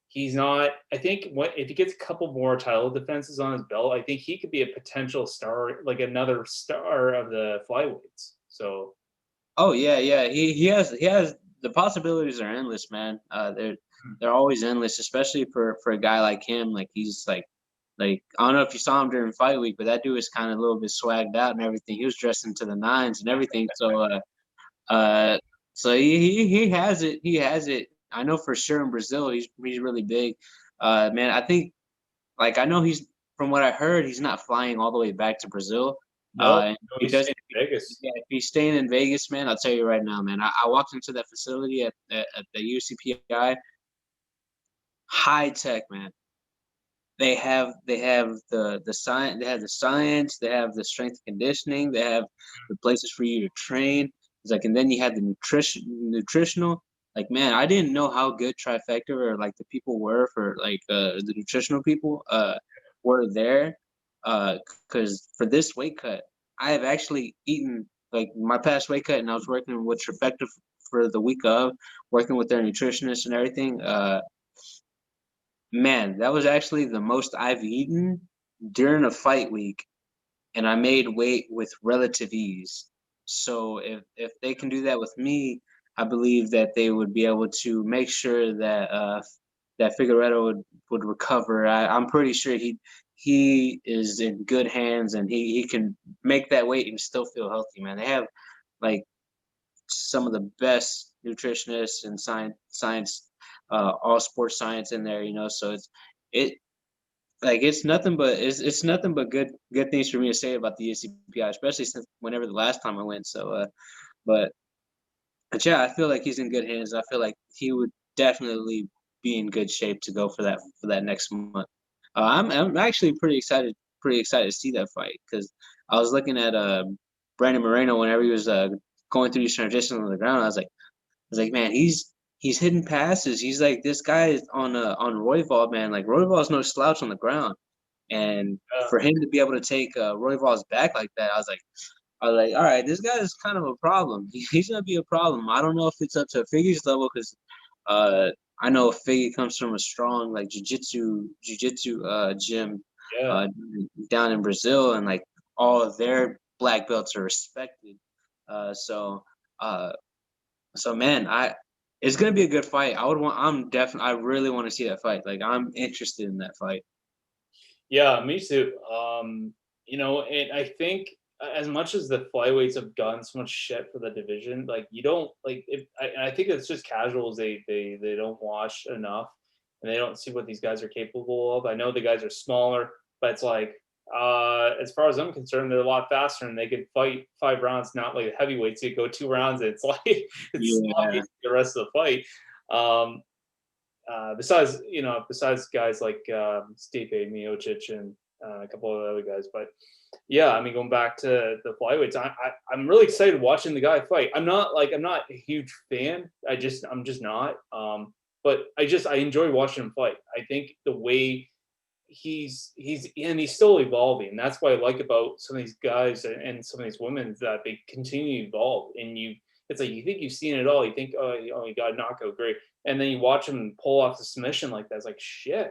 [SPEAKER 1] he's not. I think what if he gets a couple more title defenses on his belt, I think he could be a potential star, like another star of the flyweights. So
[SPEAKER 2] Oh yeah, yeah. He has the possibilities are endless, man. They're always endless, especially for a guy like him. Like he's like I don't know if you saw him during fight week, but that dude is kind of a little bit swagged out and everything. He was dressed into the nines and everything. Uh, so he has it. He has it. I know for sure in Brazil he's really big. Man, I think like I know he's from what I heard he's not flying all the way back to Brazil.
[SPEAKER 1] no,
[SPEAKER 2] And
[SPEAKER 1] no,
[SPEAKER 2] he
[SPEAKER 1] he's
[SPEAKER 2] does.
[SPEAKER 1] staying in Vegas.
[SPEAKER 2] Yeah, if he's staying in Vegas, man, I'll tell you right now, man. I walked into that facility at the UCPI, high tech, man. They have the science, they have the strength and conditioning, they have the places for you to train. It's like, and then you have the nutritional. Like, man, I didn't know how good Trifecta or like the people were for like the nutritional people were there. Because for this weight cut, I have actually eaten like my past weight cut, and I was working with Trifecta for the week of working with their nutritionist and everything. Man, that was actually the most I've eaten during a fight week, and I made weight with relative ease. So if they can do that with me, I believe that they would be able to make sure that that Figueredo would recover. I'm pretty sure he is in good hands, and he can make that weight and still feel healthy, man. They have like some of the best nutritionists and science, all sports science in there, so it like it's nothing but good things for me to say about the UCPI, especially since whenever the last time I went. But but yeah, I feel like he's in good hands. I feel like he would definitely be in good shape to go for that next month. I'm actually pretty excited to see that fight because I was looking at Brandon Moreno whenever he was going through these transitions on the ground. I was like, man, he's hitting passes. He's like this guy is on Royval, man. Like Royval's no slouch on the ground, and
[SPEAKER 1] Yeah.
[SPEAKER 2] for him to be able to take Royval's back like that, I was like, all right, this guy is kind of a problem. He's gonna be a problem. I don't know if it's up to Figgy's level because uh, I know Figgy comes from a strong like jujitsu gym
[SPEAKER 1] Yeah.
[SPEAKER 2] uh, down in Brazil, and like all of their black belts are respected. Uh, so uh, so man, I it's gonna be a good fight. I really want to see that fight. Like I'm interested in that fight.
[SPEAKER 1] Yeah, me too. And I think as much as the flyweights have gotten so much shit for the division, like you don't like if I think it's just casuals. They don't watch enough, and they don't see what these guys are capable of. I know the guys are smaller, but it's like as far as I'm concerned, they're a lot faster and they could fight 5 rounds, not like heavyweights. You go 2 rounds, it's like it's sloppy
[SPEAKER 2] Yeah,
[SPEAKER 1] the rest of the fight. Um, besides guys like Stipe Miocic and a couple of other guys. But yeah, I mean, going back to the flyweights, I'm really excited watching the guy fight. I'm not a huge fan. I'm just not. But I enjoy watching him fight. I think the way he's still evolving. That's what I like about some of these guys and some of these women, that they continue to evolve. And it's like you think you've seen it all. You think, oh, you got a knockout, great, and then you watch him pull off the submission like that. It's like shit.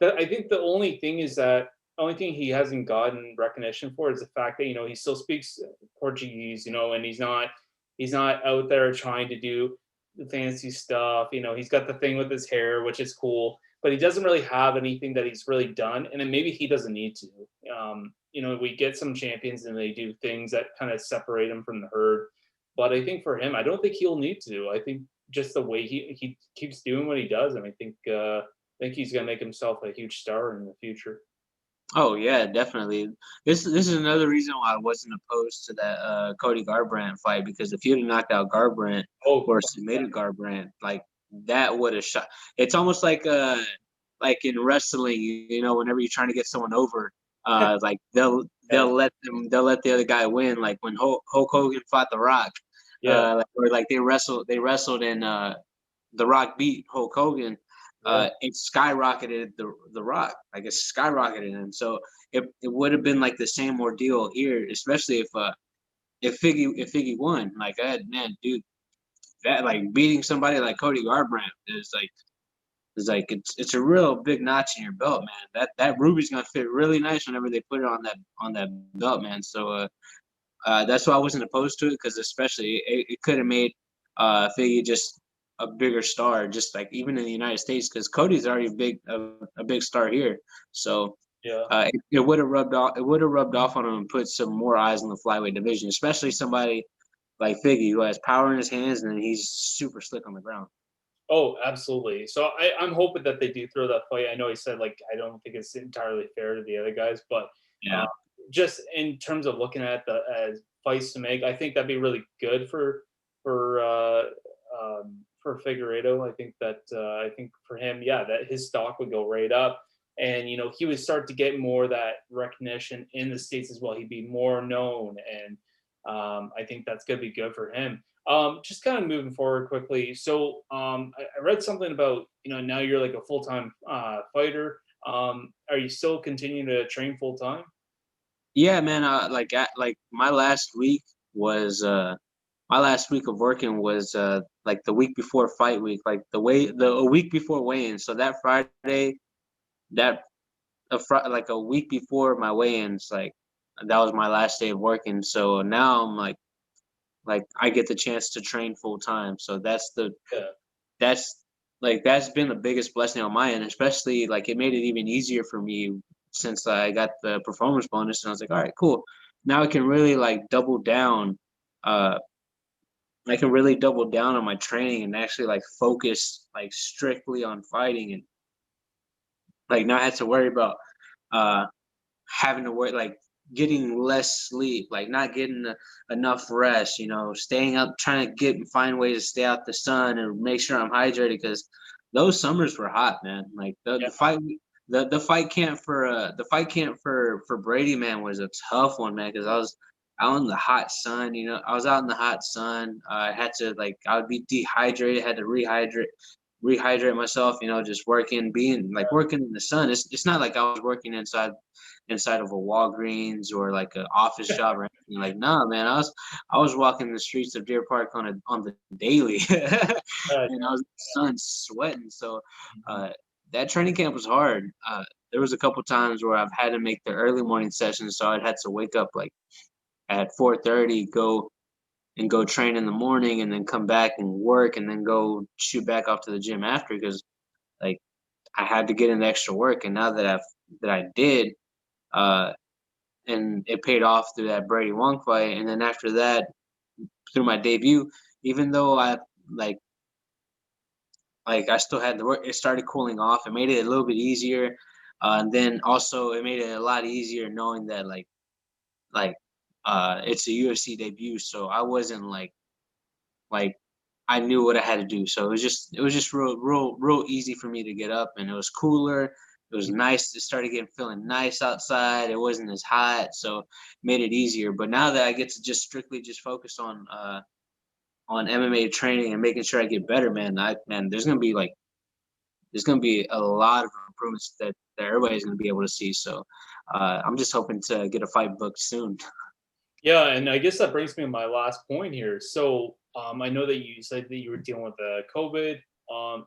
[SPEAKER 1] I think the only thing is that only thing he hasn't gotten recognition for is the fact that he still speaks Portuguese, and he's not out there trying to do the fancy stuff. He's got the thing with his hair, which is cool, but he doesn't really have anything that he's really done, and then maybe he doesn't need to. We get some champions and they do things that kind of separate him from the herd, but I think for him, I don't think he'll need to. I think just the way he keeps doing what he does, and I think he's gonna make himself a huge star in the future.
[SPEAKER 2] Oh yeah, definitely. This is another reason why I wasn't opposed to that Cody Garbrandt fight, because if you'd have knocked out Garbrandt
[SPEAKER 1] Oh,
[SPEAKER 2] or submitted Garbrandt, like that would have shot. It's almost like in wrestling, whenever you're trying to get someone over, like
[SPEAKER 1] yeah,
[SPEAKER 2] they'll let the other guy win. Like when Hulk Hogan fought The Rock,
[SPEAKER 1] yeah,
[SPEAKER 2] or like they wrestled and The Rock beat Hulk Hogan.
[SPEAKER 1] yeah.
[SPEAKER 2] It skyrocketed the Rock, like it skyrocketed him. So it would have been like the same ordeal here, especially if Figgy won. Like man, dude, that like beating somebody like Cody Garbrandt is like it's a real big notch in your belt, man. That ruby's gonna fit really nice whenever they put it on that belt, man. So that's why I wasn't opposed to it, because especially it could have made Figgy just a bigger star, just like even in the United States, because Cody's already a big star here. So
[SPEAKER 1] Yeah.
[SPEAKER 2] it would have rubbed off. It would have rubbed off on him and put some more eyes on the flyweight division, especially somebody like Figgy who has power in his hands and he's super slick on the ground.
[SPEAKER 1] Oh, absolutely. So I'm hoping that they do throw that fight. I know he said like I don't think it's entirely fair to the other guys, but uh,
[SPEAKER 2] Yeah.
[SPEAKER 1] just in terms of looking at the as fights to make, I think that'd be really good for Figueredo. I think for him, yeah, that his stock would go right up, and he would start to get more of that recognition in the states as well. He'd be more known, and I think that's gonna be good for him. Just kind of moving forward quickly. So I read something about now you're like a full time fighter. Are you still continuing to train full time?
[SPEAKER 2] Yeah, man. Like my last week of working was like the week before fight week, like a week before weigh-in. So that Friday, that like a week before my weigh-ins, like that was my last day of working. So now I'm like I get the chance to train full time. So
[SPEAKER 1] Yeah,
[SPEAKER 2] that's that's been the biggest blessing on my end, especially like it made it even easier for me since I got the performance bonus, and I was like, all right, cool. Now I can really like double down. Uh, I can really double down on my training and actually like focus like strictly on fighting, and like not have to worry about uh having to work like getting less sleep, like not getting enough rest, staying up, trying to get and find ways to stay out the sun and make sure I'm hydrated, because those summers were hot, man. Like the fight camp for Brady, man, was a tough one, man, because I was out in the hot sun. I was out in the hot sun. I had to like I would be dehydrated, had to rehydrate myself, just working in the sun. It's not like I was working inside of a Walgreens or like an office job or anything. Like, nah, man, I was walking the streets of Deer Park on the daily,
[SPEAKER 1] yeah.
[SPEAKER 2] and I was in the sun sweating. So,
[SPEAKER 1] Mhm.
[SPEAKER 2] uh, that training camp was hard. There was a couple times where I've had to make the early morning sessions, so I'd had to wake up like at 4:30, go train in the morning, and then come back and work, and then go shoot back off to the gym after, because like I had to get in the extra work. And now that I did, uh, and it paid off through that Brady Wong fight. And then after that, through my debut, even though like I still had the work, it started cooling off. It made it a little bit easier, and then also it made it a lot easier knowing that like it's a UFC debut, so I wasn't like I knew what I had to do. So it was just real easy for me to get up, and it was cooler. It was nice. It started getting feeling nice outside. It wasn't as hot, so it made it easier. But now that I get to just strictly just focus on MMA training and making sure I get better, man, there's gonna be a lot of improvements that everybody's gonna be able to see. So I'm just hoping to get a fight booked soon.
[SPEAKER 1] Yeah, and I guess that brings me to my last point here. So I know that you said that you were dealing with COVID.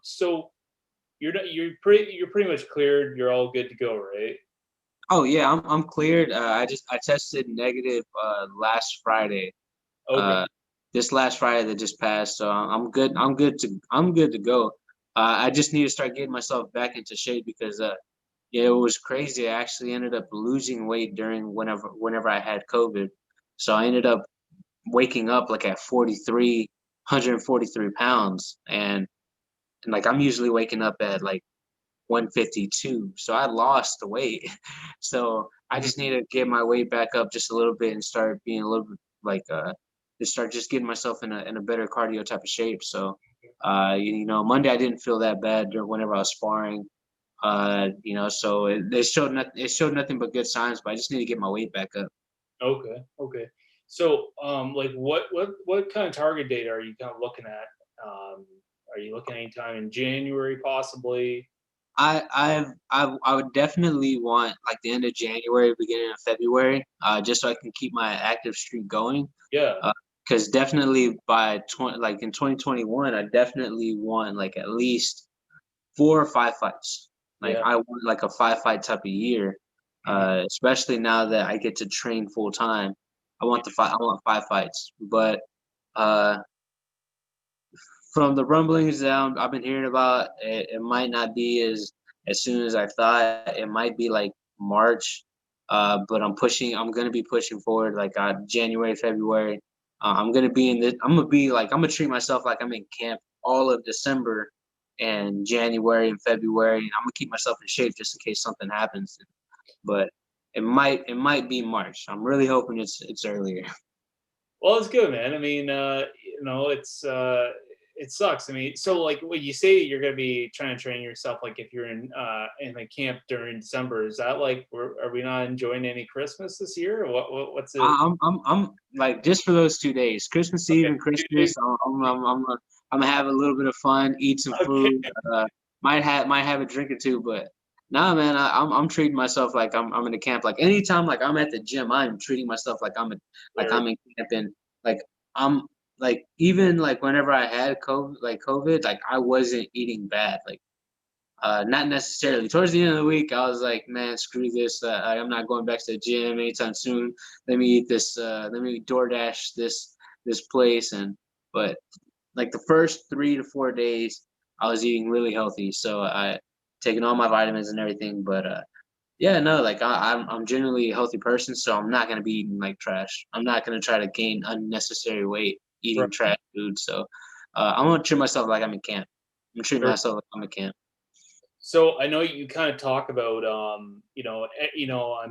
[SPEAKER 1] So you're pretty much cleared. You're all good to go, right?
[SPEAKER 2] Oh yeah, I'm cleared. I tested negative last Friday.
[SPEAKER 1] Okay.
[SPEAKER 2] Uh, this last Friday that just passed, so I'm good. I'm good to go. I just need to start getting myself back into shape because yeah, it was crazy. I actually ended up losing weight during whenever I had COVID. So I ended up waking up like at 143 pounds, and like I'm usually waking up at like 152. So I lost the weight. So I just need
[SPEAKER 1] Mhm.
[SPEAKER 2] to get my weight back up just a little bit and start being a little bit like to start just getting myself in a better cardio type of shape. So you know, Monday I didn't feel that bad whenever I was sparring. You know, so it showed nothing but good signs, but I just need to get my weight back up.
[SPEAKER 1] Okay. Okay. So, like, what kind of target date are you kind of looking at? Are you looking anytime in January, possibly?
[SPEAKER 2] I would definitely want like the end of January, beginning of February, just so I can keep my active streak going.
[SPEAKER 1] Yeah.
[SPEAKER 2] Because definitely by 20, like in 2021, I definitely want like at least 4 or 5 fights. Like
[SPEAKER 1] Yeah.
[SPEAKER 2] I want like a 5 fight type of year,
[SPEAKER 1] Mhm.
[SPEAKER 2] especially now that I get to train full time. I want 5 fights, but uh, from the rumblings that I've been hearing about, it might not be as soon as I thought. It might be like March, but I'm pushing. I'm gonna be pushing forward like January, February. I'm gonna be in this. I'm gonna treat myself like I'm in camp all of December and January and February. And I'm gonna keep myself in shape just in case something happens. But it might be March. I'm really hoping it's earlier.
[SPEAKER 1] Well, it's good, man. I mean, it sucks. I mean, so like when you say you're gonna be trying to train yourself, like if you're in a camp during December, is that like are we not enjoying any Christmas this year? Or what's it?
[SPEAKER 2] I'm like just for those 2 days, Christmas Eve
[SPEAKER 1] Okay,
[SPEAKER 2] and
[SPEAKER 1] two days.
[SPEAKER 2] Christmas. I'm gonna have a little bit of fun, eat some
[SPEAKER 1] Okay,
[SPEAKER 2] food, might have a drink or two, but nah, man, I'm treating myself like I'm in a camp. Like anytime, like I'm at the gym, I'm treating myself like
[SPEAKER 1] there.
[SPEAKER 2] I'm in camp, and like I'm like even like whenever I had COVID, like I wasn't eating bad, like not necessarily. Towards the end of the week, I was like, man, screw this. I'm not going back to the gym anytime soon. Let me eat this. Let me DoorDash this place. But like the first 3 to 4 days, I was eating really healthy. So I taking all my vitamins and everything. But yeah, no, like I'm generally a healthy person, so I'm not gonna be eating like trash. I'm not gonna try to gain unnecessary weight
[SPEAKER 1] Right.
[SPEAKER 2] eating trash food. So I'm gonna treat myself like I'm in camp. I'm treating
[SPEAKER 1] Sure.
[SPEAKER 2] myself like I'm in camp.
[SPEAKER 1] So I know you kind of talk about, I'm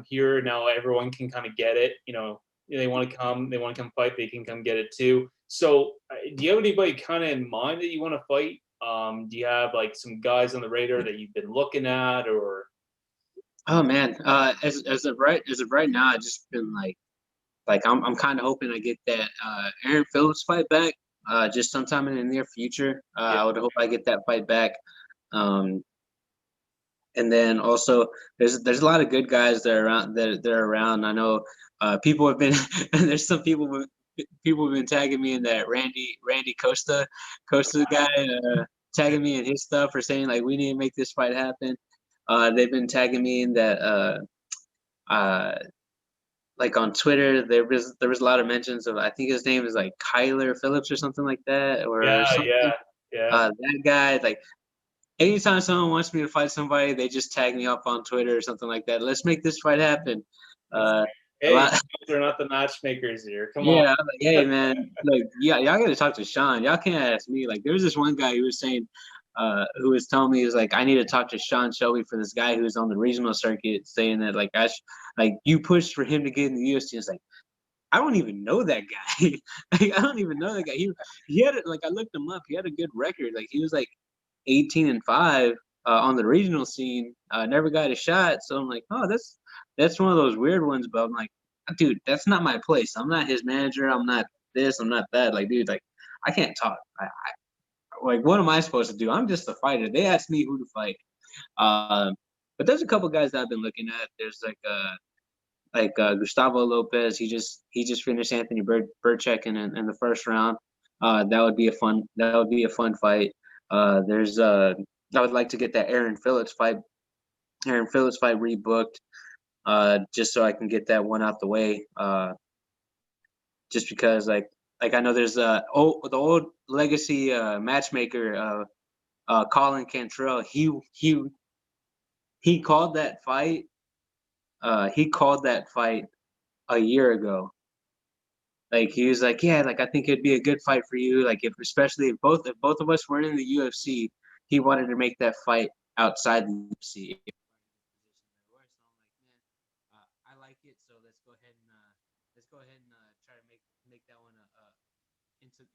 [SPEAKER 1] here now. Everyone can kind of get it. They want to come fight. They can come get it too. So, do you have anybody kind of in mind that you want to fight? Do you have like some guys on the radar that you've been looking at, or
[SPEAKER 2] Oh man, as of right now, I just been like I'm kind of hoping I get that Aaron Phillips fight back, just sometime in the near future.
[SPEAKER 1] yeah,
[SPEAKER 2] I would hope I get that fight back. Um, and then also there's a lot of good guys that are around. I know people have been there's some people have been tagging me in that Randy Costa guy tagging me in his stuff for saying like we need to make this fight happen. They've been tagging me in that uh like on Twitter, there was a lot of mentions of I think his name is like Kyler Phillips or something like that or
[SPEAKER 1] yeah,
[SPEAKER 2] something.
[SPEAKER 1] yeah, yeah.
[SPEAKER 2] That guy, like anytime someone wants me to fight somebody, they just tag me up on Twitter or something like that. Let's make this fight happen.
[SPEAKER 1] That's
[SPEAKER 2] Uh, a
[SPEAKER 1] hey,
[SPEAKER 2] lot.
[SPEAKER 1] they're not the matchmakers here. Come on.
[SPEAKER 2] Yeah, I'm like, hey man, like yeah, y'all gotta talk to Sean. Y'all can't ask me. Like there was this one guy who was saying, who was telling me he was like, I need to talk to Sean Shelby for this guy who's on the regional circuit, saying that like like you pushed for him to get in the UFC. It's like I don't even know that guy. Like, I don't even know that guy. He had like I looked him up. He had a good record. Like he was like 18-5 on the regional scene. Never got a shot. So I'm like, oh, that's one of those weird ones. But I'm like, dude, that's not my place. I'm not his manager. I'm not this. I'm not that. Like, dude, like I can't talk. Like, what am I supposed to do? I'm just a fighter. They asked me who to fight. Um, but there's a couple guys that I've been looking at. There's like Gustavo Lopez. He just finished Anthony Burchek in the first round. That would be a fun fight. There's I would like to get that Aaron Phillips fight rebooked. just so I can get that one out the way. Just because like I know there's the old legacy matchmaker Colin Cantrell. He called that fight. He called that fight a year ago. Like he was like, yeah, like I think it'd be a good fight for you. Like especially if both of us were in the UFC, he wanted to make that fight outside the UFC. So I'm like, man, I like it. So let's go ahead and try to make that one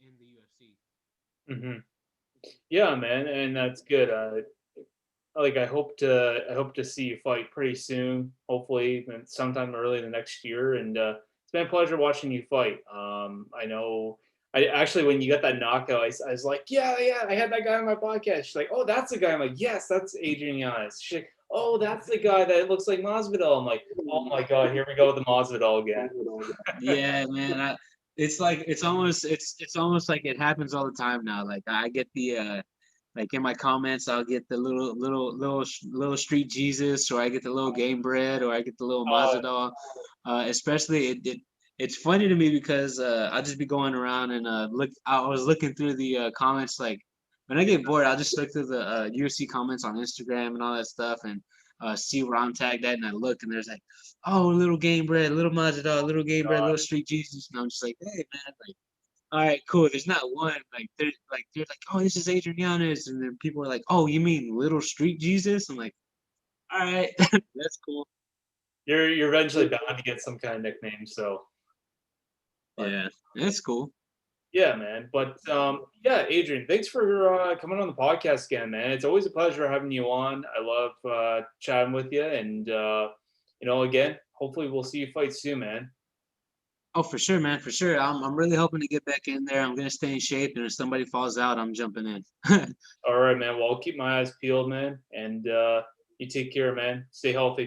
[SPEAKER 2] in the UFC.
[SPEAKER 1] Hmm. Yeah, man, and that's good. Like I hope to see you fight pretty soon. Hopefully, sometime early the next year. And it's been a pleasure watching you fight. I know. I actually, when you got that knockout, I was like, yeah, yeah, I had that guy on my podcast. She's like, oh, that's the guy. I'm like, yes, that's Adrian Yanez. She's like, oh, that's the guy that looks like Masvidal. I'm like, oh my god, here we go with the Masvidal again.
[SPEAKER 2] Yeah, man. It's almost like it happens all the time now. Like I get the like in my comments, I'll get the little street Jesus, or I get the little game bread, or I get the little
[SPEAKER 1] Uh,
[SPEAKER 2] Mazadal. Especially it's funny to me because I'll just be going around and look. I was looking through the comments like when I get bored, I'll just look through the UFC comments on Instagram and all that stuff and see where I'm tagged at, and I look and there's like, oh, little game bread, little Mazadal, little game bread, little street Jesus, and I'm just like, hey man, like all right, cool. There's not one they're like, oh, this is Adrian Yanez, and then people are like, oh, you mean Little Street Jesus? I'm like, all right, that's cool.
[SPEAKER 1] you're eventually bound to get some kind of nickname. So, but
[SPEAKER 2] Yeah, that's cool.
[SPEAKER 1] yeah, man. But yeah, Adrian, thanks for coming on the podcast again, man. It's always a pleasure having you on. I love chatting with you, and again, hopefully we'll see you fight soon, man.
[SPEAKER 2] Oh, for sure, man, for sure. I'm really hoping to get back in there. I'm gonna stay in shape, and if somebody falls out, I'm jumping in.
[SPEAKER 1] All right, man. Well, I'll keep my eyes peeled, man, and you take care, man. Stay healthy.